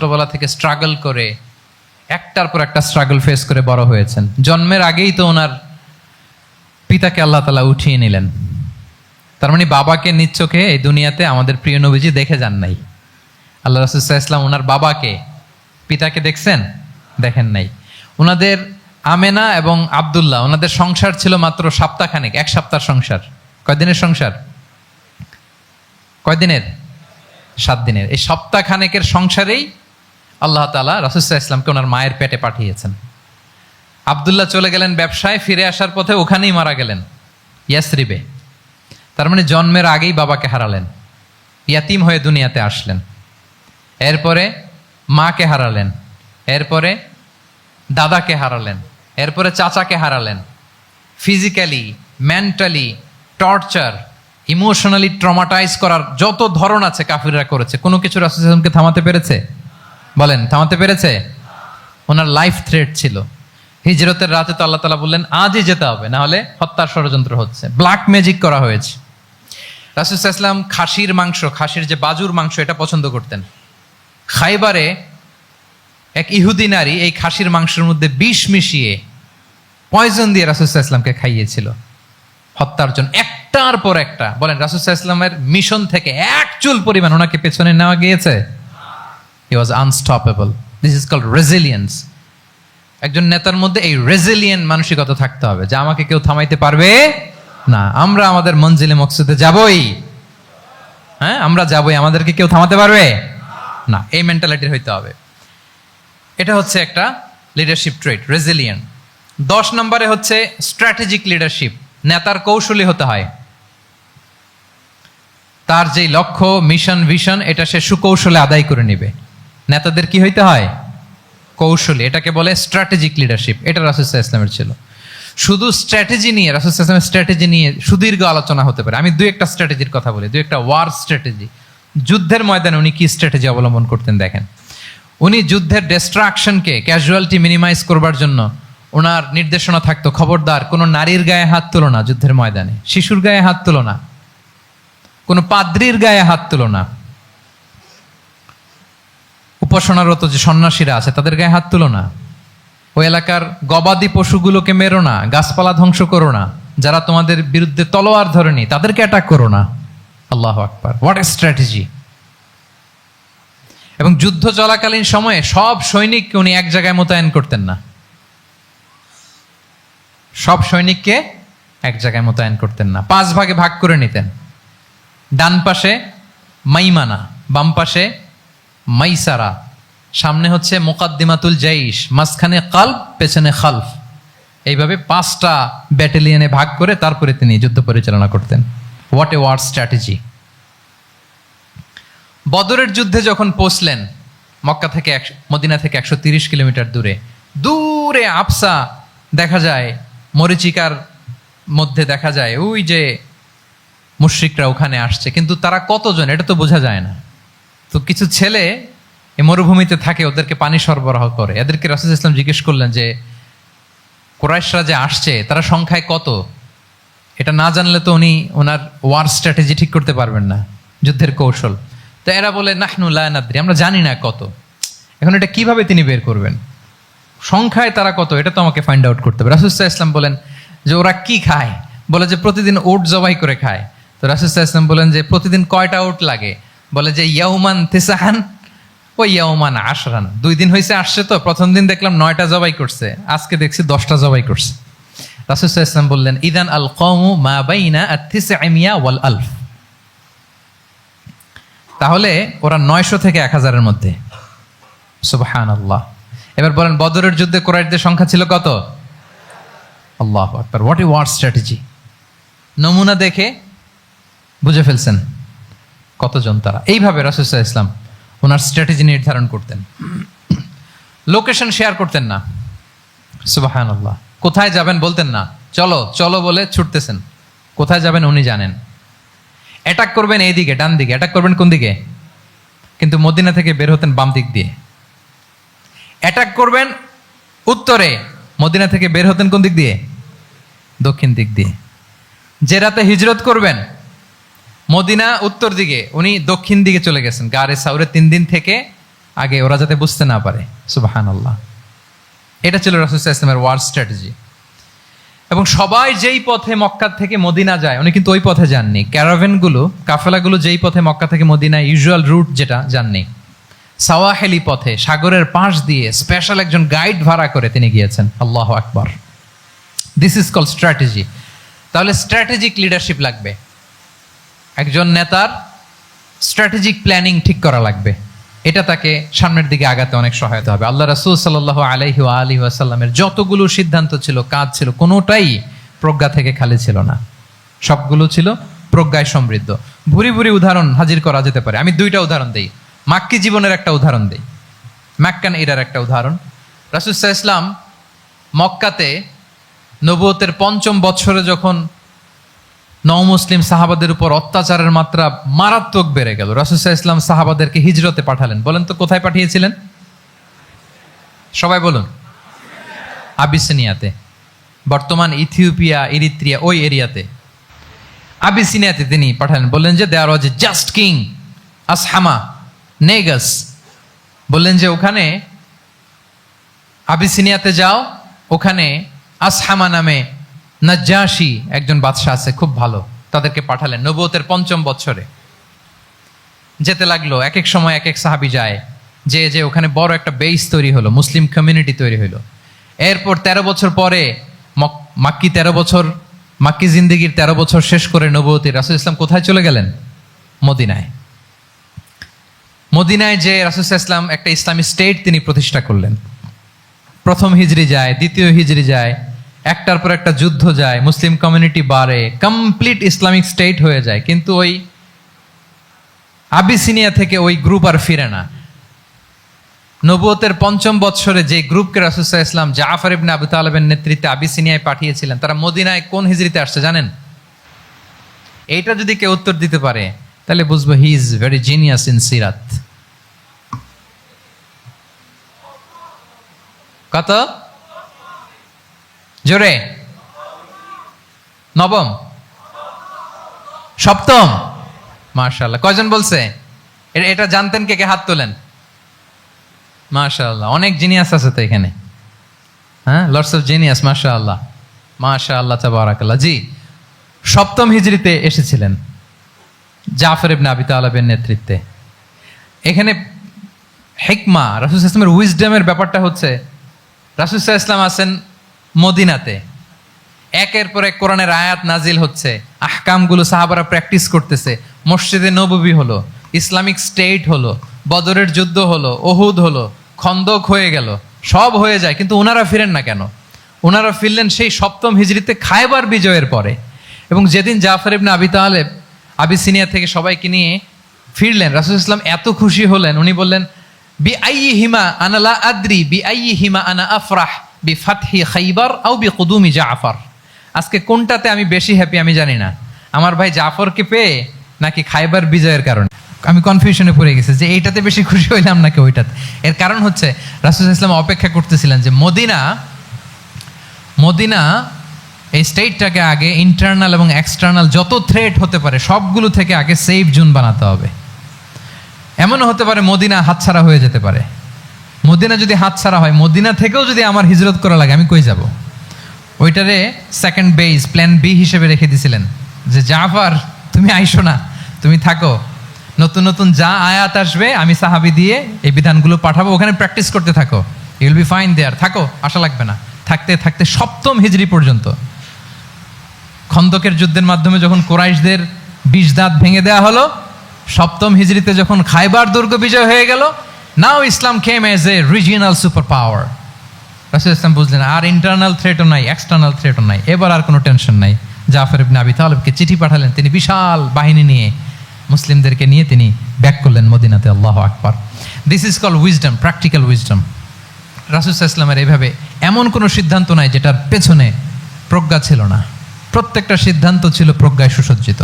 ছোটবেলা থেকে স্ট্রাগল করে একটার পর একটা স্ট্রাগল ফেস করে বড় হয়েছেন। জন্মের আগেই তো ওনার পিতাকে আল্লাহ তাআলা উঠিয়ে নিলেন। তার মানে বাবাকে নিজ চোখে এই দুনিয়াতে আমাদের প্রিয় নবীজি দেখে যান নাই। আল্লাহ রাসূল সাল্লাল্লাহু আলাইহি ওয়াসাল্লাম ওনার বাবাকে, পিতাকে দেখছেন? দেখেন নাই। ওনাদের আমেনা এবং আব্দুল্লাহ, ওনাদের সংসার ছিল মাত্র সপ্তাহখানেক, এক সপ্তাহ সংসার। কয়দিনের সংসার? কয়দিনের? 7 দিনের। এই সপ্তাহখানেকের সংসারেই আল্লাহ তাআলা রাসূল সাল্লাল্লাহু আলাইহি ওয়াসাল্লামকে ওনার মায়ের পেটে পাঠিয়েছেন। আব্দুল্লাহ চলে গেলেন ব্যবসায়, ফিরে আসার পথে ওখানেই মারা গেলেন, ইয়াসরিবে। তার মানে জন্মের আগেই বাবাকে হারালেন, ইয়াতিম হয়ে দুনিয়াতে আসলেন। এরপরে মাকে হারালেন, এরপরে দাদাকে হারালেন, এরপরে চাচাকে হারালেন। Physically, mentally torture, emotionally traumatise করার যত ধরন আছে কাফিররা করেছে, কোনো কিছু রাসূল সাল্লাল্লাহু আলাইহি ওয়াসাল্লামকে থামাতে পেরেছে? বলেন, থামাতে পেরেছে? ওনার লাইফ থ্রেট ছিল। হিজরতের রাতে তো আল্লাহ তাআলা বললেন আজই যেতে হবে, না হলে হত্যার ষড়যন্ত্র হচ্ছে, ব্ল্যাক ম্যাজিক করা হয়েছে। রাসূল সাল্লাল্লাহু আলাইহি ওয়াসাল্লাম খাসির মাংস, খাসির যে বাজুর মাংস, এটা পছন্দ করতেন। খাইবারে এক ইহুদি নারী এই খাসির মাংসের মধ্যে বিষ মিশিয়ে পয়জন দিয়ে রাসূল সাল্লাল্লাহু আলাইহি ওয়াসাল্লামকে খাইয়েছিল হত্যার জন্য, একটার পর একটা। বলেন, রাসূল সাল্লাল্লাহু আলাইহি ওয়াসাল্লামের মিশন থেকে এক চুল পরিমাণ ওনাকে পেছনে নেওয়া গিয়েছে? He was unstoppable. This is called resilience. একজন নেতার মধ্যে এই রেজিলিয়েন্ট মানসিকতা থাকতে হবে যে আমাকে কেউ থামাইতে পারবে না, আমরা আমাদের মঞ্জিলে মকসুদে যাবই। হ্যাঁ, আমরা যাবই, আমাদেরকে কেউ থামাতে পারবে না, এই মেন্টালিটির হইতে হবে। এটা হচ্ছে একটা লিডারশিপ ট্রেট, রেজিলিয়েন্ট। 10 নম্বরে হচ্ছে স্ট্র্যাটেজিক লিডারশিপ। নেতার কৌশলী হতে হয়। তার যেই লক্ষ্য, মিশন, ভিশন, এটা সে সুকৌশলে আদায় করে নিবে। নেতাদের কি হইতে হয়? কৌশলী। এটাকে বলে স্ট্র্যাটেজিক লিডারশিপ। এটা রাসূল সাল্লাল্লাহু আলাইহি ওয়াসাল্লামের ছিল। শুধু স্ট্র্যাটেজি নিয়ে, রাসূল সাল্লাল্লাহু আলাইহি ওয়াসাল্লামের স্ট্র্যাটেজি নিয়ে সুদীর্ঘ আলোচনা হতে পারে। আমি দুই একটা স্ট্র্যাটেজির কথা বলি, দুই একটা ওয়ার স্ট্র্যাটেজি। যুদ্ধের ময়দানে উনি কি স্ট্র্যাটেজি অবলম্বন করতেন দেখেন। উনি যুদ্ধের ডিস্ট্রাকশনকে, ক্যাজুয়ালিটি মিনিমাইজ করবার জন্য ওনার নির্দেশনা থাকতো, খবরদার কোনো নারীর গায়ে হাত তুলো না যুদ্ধের ময়দানে, শিশুর গায়ে হাত তুলো না, কোনো পাদ্রীর গায়ে হাত তুলো না, উপাসনারত যে সন্ন্যাসীরা আছে তাদের গায়ে হাত তুলো না, ওই এলাকার গবাদি পশুগুলোকে মেরো না, গাছপালা ধ্বংস করো না, যারা তোমাদের বিরুদ্ধে তলোয়ার ধরেনি তাদেরকে অ্যাটাক করো না। আল্লাহু আকবার, হোয়াট এ স্ট্র্যাটেজি! এবং যুদ্ধ চলাকালীন সময়ে সব সৈনিককে উনি এক জায়গায় মোতায়েন করতেন না। সব সৈনিককে এক জায়গায় মোতায়েন করতেন না, 5 ভাগে ভাগ করে নিতেন। ডান পাশে মাইমানা, বাম পাশে মাইসারা, সামনে হচ্ছে মুকাদ্দিমাতুল জাইশ, মাঝখানে কালব, পেছনে খালফ। এইভাবে 5টা ব্যাটালিয়নে ভাগ করে তারপরে তিনি যুদ্ধ পরিচালনা করতেন। What a war strategy! বদরের যুদ্ধে যখন পৌঁছলেন, মক্কা থেকে মদিনা থেকে 130 কিলোমিটার দূরে, দূরে আফসা দেখা যায়, মরিচিকার মধ্যে দেখা যায় ওই যে মুশরিকরা ওখানে আসছে, কিন্তু তারা কতজন এটা তো বোঝা যায় না। তো কিছু ছেলে এই মরুভূমিতে থাকে, ওদেরকে পানি সরবরাহ করে। এদেরকে রাসূল সাল্লাল্লাহু আলাইহি ওয়াসাল্লাম জিজ্ঞেস করলেন যে কুরাইশরা যে আসছে তারা সংখ্যায় কত? এটা না জানলে তো উনি ওনার ওয়ার স্ট্র্যাটেজি ঠিক করতে পারবেন না, যুদ্ধের কৌশল। তো এরা বলে নাহনু লা নাদরি, আমরা জানি না কত। এখন এটা কিভাবে তিনি বের করবেন? সংখ্যায় তারা কত এটা তো আমাকে ফাইন্ড আউট করতে হবে। রাসূল সাল্লাল্লাহু আলাইহি ওয়াসাল্লাম বলেন যে ওরা কি খায়? বলে যে প্রতিদিন ওট জবাই করে খায়। তো রাসূল সাল্লাল্লাহু আলাইহি ওয়াসাল্লাম বলেন যে প্রতিদিন কয়টা ওট লাগে? বলে যে ইয়াউমান তিসআন ওয়া ইয়াউমান আশরান। 2 দিন হয়েছে আসছে, তো প্রথম দিন দেখলাম 9টা জবাই করছে, আজকে দেখছি 10টা জবাই করছে। রাসূল সাল্লাল্লাহু আলাইহি ওয়াসাল্লাম বললেন ইদান আল কওমু মা বাইনা আত-তিসআমিয়া ওয়াল আলফ। তাহলে ওরা 900 থেকে 1000 এর মধ্যে। সুবহানাল্লাহ। এবার বলেন, বদরের যুদ্ধে কুরাইশদের সংখ্যা ছিল কত? আল্লাহু আকবার, হোয়াট এ ওয়ার স্ট্র্যাটেজি! নমুনা দেখে বুঝে ফেলছেন কতজন তারা। এইভাবে রাসূল সাল্লাল্লাহু আলাইহি ওয়াসাল্লাম ওনার স্ট্র্যাটেজি নির্ধারণ করতেন। লোকেশন শেয়ার করতেন না। সুবহানাল্লাহ। কোথায় যাবেন বলতেন না, চলো চলো বলে ছুটতেছেন। কোথায় যাবেন উনি জানেন। অ্যাটাক করবেন এইদিকে, ডান দিকে। অ্যাটাক করবেন কোন দিকে? কিন্তু মদিনা থেকে বের হতেন বাম দিক দিয়ে। অ্যাটাক করবেন উত্তরে, মদিনা থেকে বের হতেন কোন দিক দিয়ে? দক্ষিণ দিক দিয়ে। যে রাতে হিজরত করবেন, মদিনা উত্তর দিকে, উনি দক্ষিণ দিকে চলে গেছেন। গারে সাউরে 3 দিন থেকে আগে ওরা যাতে বুঝতে না পারে। সুবহানাল্লাহ। এটা ছিল রাসূল সাল্লাল্লাহু আলাইহি ওয়াসাল্লামের ওয়ার স্ট্র্যাটেজি। এবং সবাই যেই পথে মক্কা থেকে মদিনা যায় উনি কিন্তু ওই পথে যাননি। ক্যারাভেনগুলো, কাফেলাগুলো যেই পথে মক্কা থেকে মদিনা ইউজুয়াল রুট যেটা, যাননি। সাওয়াহেলি পথে সাগরের পাশ দিয়ে স্পেশাল একজন গাইড ভাড়া করে তিনি গিয়েছেন। আল্লাহু আকবার। This is called strategy. তাহলে স্ট্র্যাটেজিক লিডারশিপ লাগবে, একজন নেতার স্ট্র্যাটেজিক প্ল্যানিং ঠিক করা লাগবে। এটা তাকে সামনের দিকে আগাতে অনেক সহায়তা হবে। আল্লাহ রাসূল সাল্লাল্লাহু আলাইহি ওয়া আলিহি ওয়াসাল্লামের যতগুলো সিদ্ধান্ত ছিল, কাজ ছিল, কোনোটাই প্রজ্ঞা থেকে খালি ছিল না, সবগুলো ছিল প্রজ্ঞায় সমৃদ্ধ। ভুরি ভুরি উদাহরণ হাজির করা যেতে পারে। আমি দুইটা উদাহরণ দেই, মাক্কি জীবনের একটা উদাহরণ দেই, মাক্কান এরার একটা উদাহরণ। রাসূল সাল্লাল্লাহু আলাইহি ওয়াসাল্লাম মক্কাতে নবুয়তের ৫ম বছরে যখন নও-মুসলিম সাহাবাদের উপর অত্যাচারের মাত্রা মারাত্মক বেড়ে গেল, রাসূল সাল্লাল্লাহু আলাইহি ওয়াসাল্লাম সাহাবাদেরকে হিজরতে পাঠালেন। বলেন তো কোথায় পাঠিয়েছিলেন? সবাই বলুন। আবিসিনিয়াতে, বর্তমান ইথিওপিয়া, ইরিত্রিয়া, ওই এরিয়াতে আবিসিনিয়াতে তিনি পাঠালেন। বললেন যে দেয়ার ওয়াজ এ জাস্ট কিং আসহামা নেগাস। বললেন যে ওখানে আবিসিনিয়াতে যাও, ওখানে আসহামা নামে নাজ্জাশী একজন বাদশাহ আছে, খুব ভালো। তাদেরকে পাঠালেন নবুয়তের ৫ম বছরে। যেতে লাগলো, এক এক সময় এক এক সাহাবী যায়, যে ওখানে বড় একটা বেস তৈরি হলো, মুসলিম কমিউনিটি তৈরি হলো। এরপর ১৩ বছর পরে মাক্কি জিন্দেগির ১৩ বছর শেষ করে নবুয়তে রাসূল ইসলাম কোথায় চলে গেলেন? মদিনায়। মদিনায় যে রাসূল ইসলাম একটা ইসলামী স্টেট তিনি প্রতিষ্ঠা করলেন। প্রথম হিজরি যায়, দ্বিতীয় হিজরি যায়, একটার পর একটা যুদ্ধ যায়, মুসলিম কমিউনিটি বাড়ে, কমপ্লিট ইসলামিক স্টেট হয়ে যায়। কিন্তু ওই আবিসিনিয়া থেকে ওই গ্রুপ আর ফিরে না। নবুয়তের ৫ম বৎসরে যে গ্রুপকে রাসূল সাল্লাল্লাহু আলাইহি ওয়াসাল্লাম জাফর ইবনে আবু তালেবের নেতৃত্বে আবিসিনিয়ায় পাঠিয়েছিলেন, তারা মদিনায় কোন হিজরিতে আসছে জানেন? এইটা যদি কেউ উত্তর দিতে পারে তাহলে বুঝবো he is very genius in সিরাত। কত জোরে? নবম, সপ্তম? মাশাআল্লাহ। কয়জন বলছে? এটা জানতেন কে কে? হাত তোলেন। মাশাআল্লাহ, অনেক জিনিয়াস আছে তো এখানে। হ্যাঁ, লটস অফ জিনিয়াস। মাশাআল্লাহ, মাশাআল্লাহ, তাবারাকাল্লাহ। জি, সপ্তম হিজরিতে এসেছিলেন জাফর ইবনে আবি তালেবের নেতৃত্বে। এখানে হিকমা, রাসূল সাল্লাল্লাহু আলাইহি ওয়াসাল্লামের উইজডমের ব্যাপারটা হচ্ছে, রাসূল সাল্লাল্লাহু আলাইহি ওয়াসাল্লাম আছেন মদিনাতে, একের পর এক কোরআনের আয়াত নাজিল হচ্ছে, আহকামগুলো সাহাবারা প্র্যাকটিস করতেছে, মসজিদে নববী হলো, ইসলামিক স্টেট হলো, বদরের যুদ্ধ হলো, উহুদ হলো, খন্দক হয়ে গেল, সব হয়ে যায়। কিন্তু ওনারা ফিরেন না কেন? ওনারা ফিরলেন সেই সপ্তম হিজরিতে খায়বার বিজয়ের পরে। এবং যেদিন জাফর ইবনে আবি তালেব আবিসিনিয়া থেকে সবাইকে নিয়ে ফিরলেন, রাসূল সাল্লাল্লাহু আলাইহি ওয়াসাল্লাম এত খুশি হলেন, উনি বললেন বিআইয়িহিমা আনা লা আদরি বিআইয়িহিমা আনা আফরাহ বিফাতহি খাইবার আও বিকুদুমি জাফর। আজকে কোনটাতে আমি বেশি হ্যাপি আমি জানি না, আমার ভাই জাফরকে পেয়ে নাকি খাইবার বিজয়ের কারণে। আমি কনফিউশনে পড়ে গেছি যে এইটাতে বেশি খুশি হইলাম নাকি ওইটাতে। এর কারণ হচ্ছে রাসূল সাল্লাল্লাহু আলাইহি ওয়াসাল্লাম অপেক্ষা করতেছিলেন যে মদিনা এই স্টেটটাকে আগে ইন্টারনাল এবং এক্সটার্নাল যত থ্রেট হতে পারে সবগুলো থেকে আগে সেফ জোন বানাতে হবে। এমনও হতে পারে মদিনা হাতছাড়া হয়ে যেতে পারে। মদিনা যদি হাতছাড়া হয়, মদিনা থেকেও যদি আমার হিজরত করা লাগে, আমি কই যাব? ওইটারে সেকেন্ড বেস, প্ল্যান বি হিসেবে রেখে দিয়েছিলেন যে জাফর তুমি আইসো না, তুমি থাকো, নতুন নতুন যা আয়াত আসবে আমি সাহাবী দিয়ে এই বিধানগুলো পাঠাবো, ওখানে প্র্যাকটিস করতে থাকো, ইউ উইল বি ফাইন দেয়ার, থাকো, আশা লাগবে না। থাকতে থাকতে সপ্তম হিজরি পর্যন্ত, খন্দকের যুদ্ধের মাধ্যমে যখন কুরাইশদের ২০ দাঁত ভেঙে দেওয়া হলো, সপ্তম হিজরিতে যখন খায়বার দুর্গ বিজয় হয়ে গেল, now Islam came as a regional super power. রাসূল ইসলাম বুঝলেন আর ইন্টারনাল থ্রেটও নাই, এক্সটার্নাল থ্রেটও নাই, এবার আর কোনো টেনশন নাই। জাফর ইবনে আবি তালেবকে চিঠি পাঠালেন, তিনি বিশাল বাহিনী নিয়ে মুসলিমদেরকে নিয়ে তিনি ব্যাক করলেন মদিনাতে। আল্লাহু আকবার। This is called wisdom, practical wisdom. রাসূল সাল্লাল্লাহু আলাইহি ওয়াসাল্লামের এইভাবে এমন কোনো সিদ্ধান্ত নাই যেটার পেছনে প্রজ্ঞা ছিল না, প্রত্যেকটা সিদ্ধান্ত ছিল প্রজ্ঞায় সুসজ্জিত।